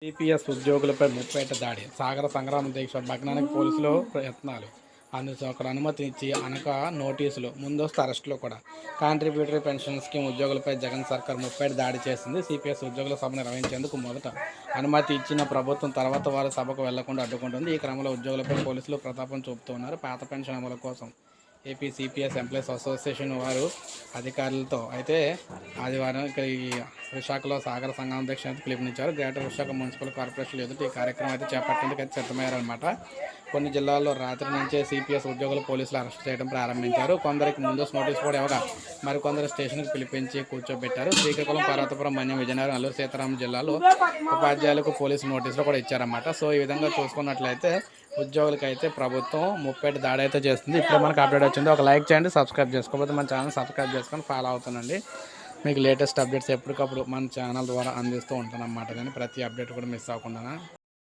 CPS ఉద్యోగులపై ముప్పేట దాడి, సాగర సంగ్రామ దీక్ష భగ్నానికి పోలీసులు ప్రయత్నాలు, అక్కడ అనుమతి ఇచ్చి అనక నోటీసులు, ముందస్తు అరెస్టులు కూడా. కాంట్రిబ్యూటరీ పెన్షన్ స్కీమ్ ఉద్యోగులపై జగన్ సర్కార్ ముప్పేట దాడి చేసింది. సిపిఎస్ ఉద్యోగుల సభ నిర్వహించేందుకు మొదట అనుమతి ఇచ్చిన ప్రభుత్వం తర్వాత వారు సభకు వెళ్లకుండా అడ్డుకుంటుంది. ఈ క్రమంలో ఉద్యోగులపై పోలీసులు ప్రతాపం చూపుతూ ఉన్నారు. పాత పెన్షన్ అమలు కోసం ఏపీ సిపిఎస్ ఎంప్లాయీస్ అసోసియేషన్ వారు అధికారులతో అయితే ఆదివారం ఇక్కడ ఈ విశాఖలో సాగర సంఘం దీక్షకు పిలుపునిచ్చారు. గ్రేటర్ విశాఖ మున్సిపల్ కార్పొరేషన్ ఎదుట ఈ కార్యక్రమం అయితే చేపట్టేందుకు అయితే సిద్ధమయ్యారన్నమాట. కొన్ని జిల్లాల్లో రాత్రి నుంచే సిపిఎస్ ఉద్యోగులు పోలీసులు అరెస్ట్ చేయడం ప్రారంభించారు. కొందరికి ముందస్తు నోటీసు కూడా ఇవ్వగా మరికొందరు స్టేషన్కి పిలిపించి కూర్చోబెట్టారు. శ్రీకాకుళం, పార్వతీపురం, మన్యం, విజయనగరం, అల్లూరు సీతారామరాజు జిల్లాలో ఉపాధ్యాయులకు పోలీసు నోటీసులు కూడా ఇచ్చారన్నమాట. సో ఈ విధంగా చూసుకున్నట్లయితే ఉద్యోగులకైతే ప్రభుత్వం ముప్పేట దాడి అయితే చేస్తుంది. ఇప్పుడు మనకు అప్డేట్ వచ్చింది. ఒక లైక్ చేయండి, సబ్స్క్రైబ్ చేసుకోకపోతే మన ఛానల్ సబ్స్క్రైబ్ చేసుకొని ఫాలో అవుతానండి. మీకు లేటెస్ట్ అప్డేట్స్ ఎప్పటికప్పుడు మన ఛానల్ ద్వారా అందిస్తూ ఉంటాను అన్నమాట. కానీ ప్రతి అప్డేట్ కూడా మిస్ అవ్వకుండా